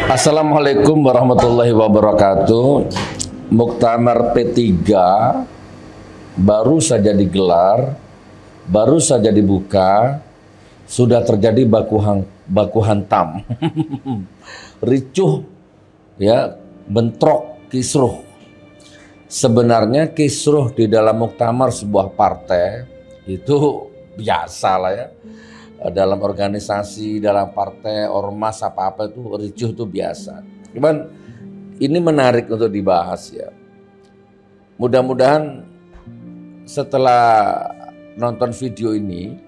Assalamualaikum warahmatullahi wabarakatuh. Muktamar P3 baru saja digelar, baru saja dibuka, sudah terjadi baku hantam, ricuh, ya, bentrok, kisruh. Sebenarnya kisruh di dalam muktamar sebuah partai itu biasa lah ya. Dalam organisasi, dalam partai, ormas, apa-apa itu ricuh itu biasa. Cuman ini menarik untuk dibahas ya. Mudah-mudahan setelah nonton video ini,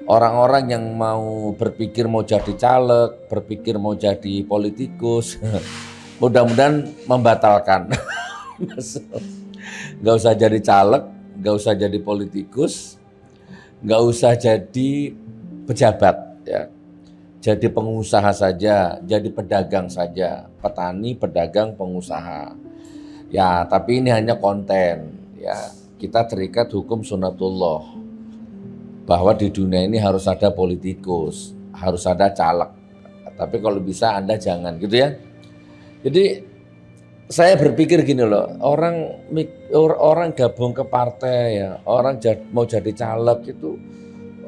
orang-orang yang mau berpikir mau jadi caleg, berpikir mau jadi politikus, mudah-mudahan membatalkan. Gak usah jadi caleg, gak usah jadi politikus, gak usah jadi pejabat ya. Jadi pengusaha saja, jadi pedagang saja, petani, pedagang, pengusaha. Ya, tapi ini hanya konten ya. Kita terikat hukum sunatullah bahwa di dunia ini harus ada politikus, harus ada caleg. Tapi kalau bisa Anda jangan gitu ya. Jadi saya berpikir gini loh, orang gabung ke partai ya, orang mau jadi caleg itu,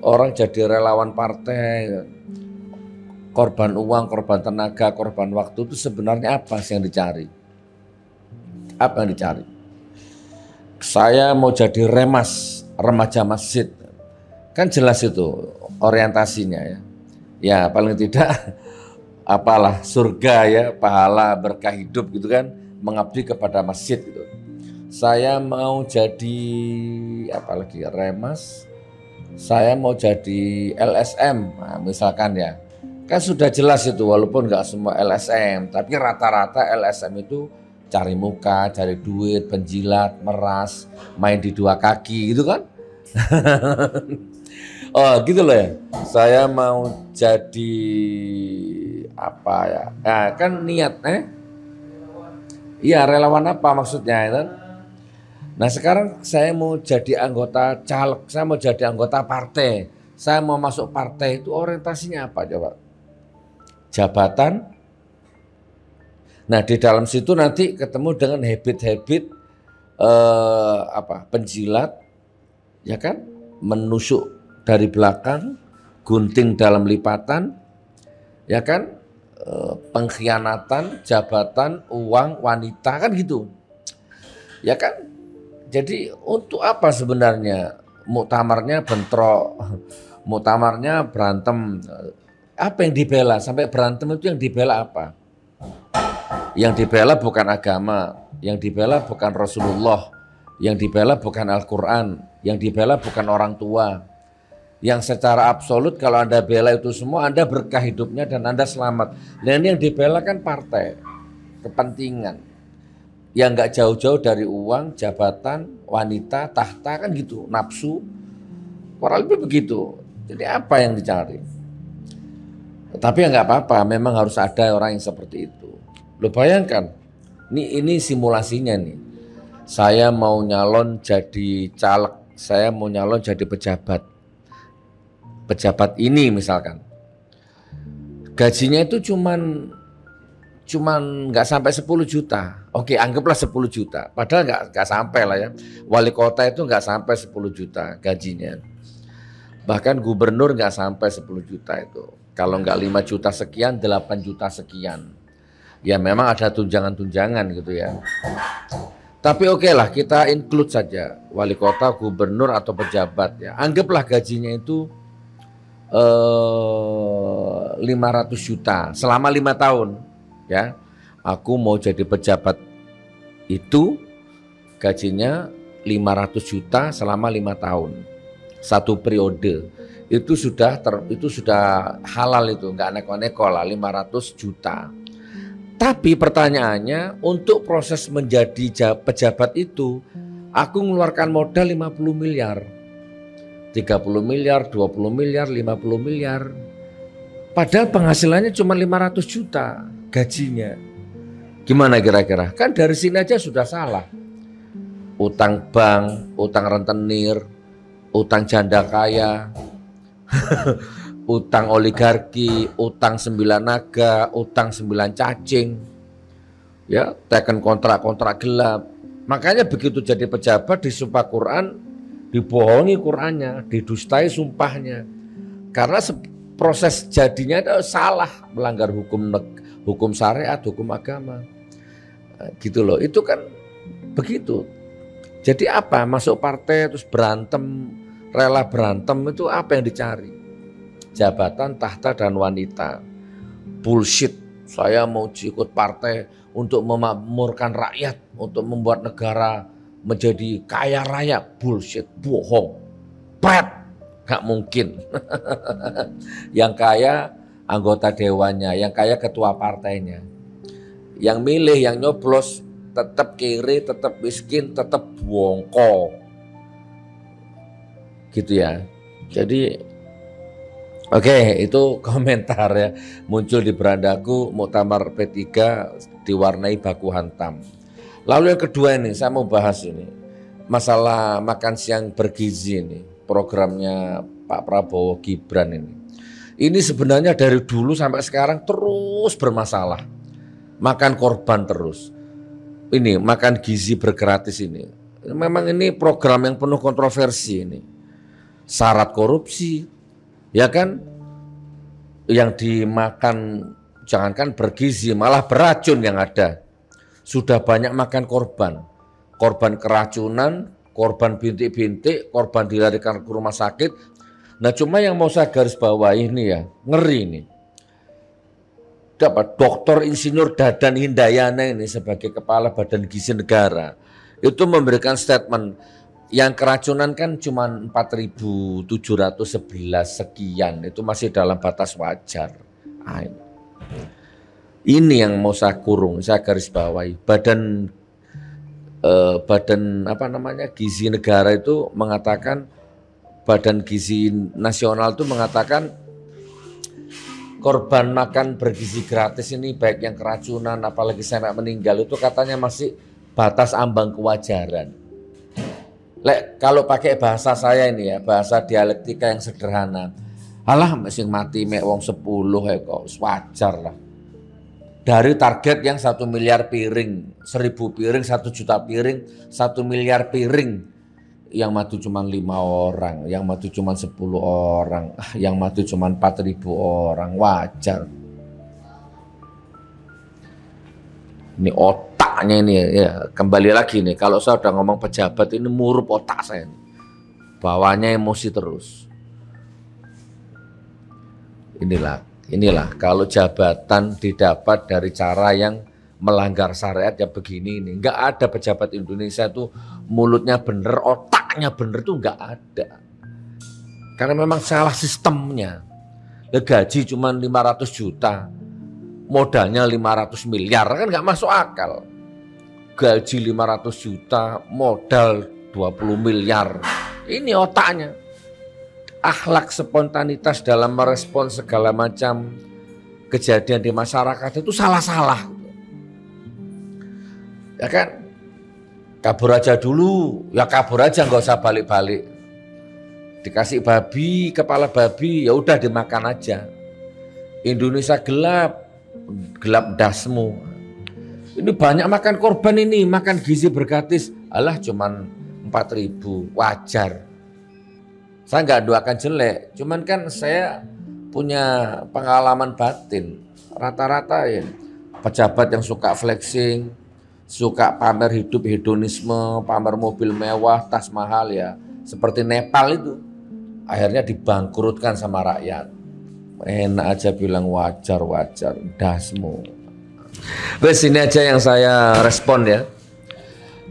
orang jadi relawan partai, korban uang, korban tenaga, korban waktu itu sebenarnya apa sih yang dicari? Apa yang dicari? Saya mau jadi remas, remaja masjid, kan jelas itu orientasinya ya. Ya paling tidak apalah surga ya, pahala berkah hidup gitu kan. Mengabdi kepada masjid gitu. Saya mau jadi apalagi remas, saya mau jadi LSM, nah, misalkan ya, kan sudah jelas itu walaupun nggak semua LSM, tapi rata-rata LSM itu cari muka, cari duit, penjilat, meras, main di dua kaki gitu kan? Oh gitu loh ya. Saya mau jadi apa ya? Nah, kan niat iya, relawan apa maksudnya kan? Nah sekarang saya mau jadi anggota caleg, saya mau jadi anggota partai, saya mau masuk partai itu orientasinya apa coba? Jabatan. Nah di dalam situ nanti ketemu dengan habit-habit penjilat, ya kan? Menusuk dari belakang, gunting dalam lipatan, ya kan? Pengkhianatan, jabatan, uang, wanita kan gitu. Ya kan? Jadi untuk apa sebenarnya muktamarnya bentrok, muktamarnya berantem. Apa yang dibela? Sampai berantem itu yang dibela apa? Yang dibela bukan agama, yang dibela bukan Rasulullah, yang dibela bukan Al-Quran, yang dibela bukan orang tua. Yang secara absolut kalau Anda bela itu semua, Anda berkah hidupnya dan Anda selamat. Dan yang dibela kan partai, kepentingan. Yang nggak jauh-jauh dari uang, jabatan, wanita, tahta kan gitu, nafsu. Kurang lebih begitu. Jadi apa yang dicari? Tapi ya nggak apa-apa, memang harus ada orang yang seperti itu. Lo bayangkan, ini simulasinya nih. Saya mau nyalon jadi caleg, saya mau nyalon jadi pejabat. Pejabat ini misalkan gajinya itu cuman nggak sampai 10 juta. Oke, anggaplah 10 juta. Padahal nggak sampai lah ya. Wali kota itu nggak sampai 10 juta gajinya. Bahkan gubernur nggak sampai 10 juta itu. Kalau nggak 5 juta sekian, 8 juta sekian. Ya memang ada tunjangan-tunjangan gitu ya. Tapi oke lah, kita include saja wali kota, gubernur atau pejabat ya. Anggaplah gajinya itu 500 juta selama 5 tahun ya. Aku mau jadi pejabat itu gajinya 500 juta selama 5 tahun. Satu periode. Itu sudah halal itu, enggak neko-neko lah 500 juta. Tapi pertanyaannya untuk proses menjadi pejabat itu aku mengeluarkan modal 50 miliar. 30 miliar, 20 miliar, 50 miliar. Padahal penghasilannya cuma 500 juta gajinya. Gimana kira-kira? Kan dari sini aja sudah salah. Utang bank, utang rentenir, utang janda kaya. utang oligarki, utang 9 naga, utang 9 cacing, ya, teken kontrak-kontrak gelap. Makanya begitu jadi pejabat disumpah Quran, dibohongi Qurannya, didustai sumpahnya. Karena proses jadinya itu salah, melanggar hukum syariat, hukum agama. Gitu loh, itu kan begitu. Jadi apa? Masuk partai terus berantem, rela berantem, itu apa yang dicari? Jabatan, tahta, dan wanita. Bullshit. Saya mau ikut partai untuk memakmurkan rakyat, untuk membuat negara menjadi kaya raya. Bullshit, bohong, pret, gak mungkin. Yang kaya anggota dewannya, yang kaya ketua partainya. Yang milih, yang nyoblos tetap kiri, tetap miskin, tetap bongko. Gitu ya. Jadi oke, itu komentar ya muncul di berandaku Muktamar P3 diwarnai baku hantam. Lalu yang kedua ini saya mau bahas ini masalah makan siang bergizi ini, programnya Pak Prabowo Gibran ini. Ini sebenarnya dari dulu sampai sekarang terus bermasalah. Makan korban terus. Ini makan gizi bergratis ini. Memang ini program yang penuh kontroversi ini. Syarat korupsi, ya kan? Yang dimakan jangankan bergizi, malah beracun yang ada. Sudah banyak makan korban. Korban keracunan, korban bintik-bintik, korban dilarikan ke rumah sakit. Nah cuma yang mau saya garis bawahi ini ya, ngeri ini. Dapat Dr. Insinyur Dadan Hindayana ini sebagai Kepala Badan Gizi Negara itu memberikan statement yang keracunan kan cuma 4.711 sekian, itu masih dalam batas wajar. Ini yang mau saya kurung, saya garis bawahi. Badan Gizi Negara itu mengatakan, Badan Gizi Nasional itu mengatakan korban makan bergizi gratis ini baik yang keracunan apalagi sampai meninggal itu katanya masih batas ambang kewajaran. Kalau pakai bahasa saya ini ya, bahasa dialektika yang sederhana. Alah masing mati mek wong 10 kok wajar lah. Dari target yang 1 miliar piring, 1.000 piring, 1 juta piring, 1 miliar piring. Yang mati cuma 5 orang, yang mati cuma 10 orang, yang mati cuma 4.000 orang, wajar. Ini otaknya ini ya, kembali lagi nih, kalau saya udah ngomong pejabat ini murup otak saya nih. Bawahnya emosi terus. Inilah kalau jabatan didapat dari cara yang melanggar syariat ya begini ini. Enggak ada pejabat Indonesia tuh mulutnya bener, otaknya bener tuh enggak ada. Karena memang salah sistemnya. Gaji cuma 500 juta, modalnya 500 miliar kan enggak masuk akal. Gaji 500 juta, modal 20 miliar. Ini otaknya. Akhlak spontanitas dalam merespon segala macam kejadian di masyarakat itu salah-salah. Ya kan, kabur aja dulu, ya kabur aja nggak usah balik-balik. Dikasih babi, kepala babi, ya udah dimakan aja. Indonesia gelap, gelap dasmu. Ini banyak makan korban ini, makan gizi bergratis, alah cuman 4.000, wajar. Saya nggak doakan jelek, cuman kan saya punya pengalaman batin. Rata-rata ya pejabat yang suka flexing, suka pamer hidup hedonisme, pamer mobil mewah, tas mahal ya. Seperti Nepal itu. Akhirnya dibangkrutkan sama rakyat. Enak aja bilang wajar-wajar, dasmu. Wes ini aja yang saya respon ya.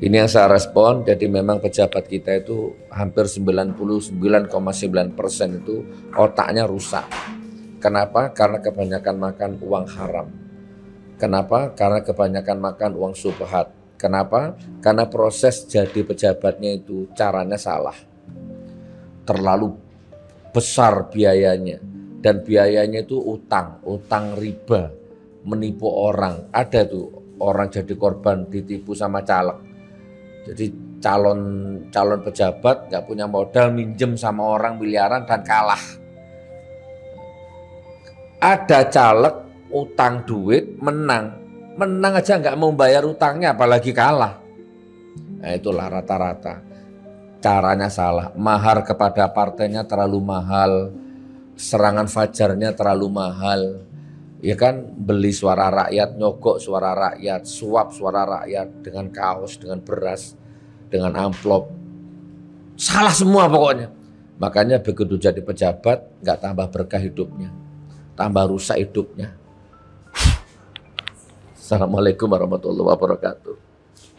Ini yang saya respon, jadi memang pejabat kita itu hampir 99,9% itu otaknya rusak. Kenapa? Karena kebanyakan makan uang haram. Kenapa? Karena kebanyakan makan uang subhat. Kenapa? Karena proses jadi pejabatnya itu caranya salah. Terlalu besar biayanya. Dan biayanya itu utang riba, menipu orang. Ada tuh orang jadi korban ditipu sama caleg. Jadi calon pejabat nggak punya modal, minjem sama orang miliaran dan kalah. Ada caleg utang duit menang aja nggak mau bayar utangnya apalagi kalah. Nah itulah rata-rata caranya salah. Mahar kepada partainya terlalu mahal, serangan fajarnya terlalu mahal. Ya kan, beli suara rakyat, nyogok suara rakyat, suap suara rakyat dengan kaos, dengan beras, dengan amplop. Salah semua pokoknya. Makanya begitu jadi pejabat nggak tambah berkah hidupnya, tambah rusak hidupnya. Assalamualaikum warahmatullahi wabarakatuh.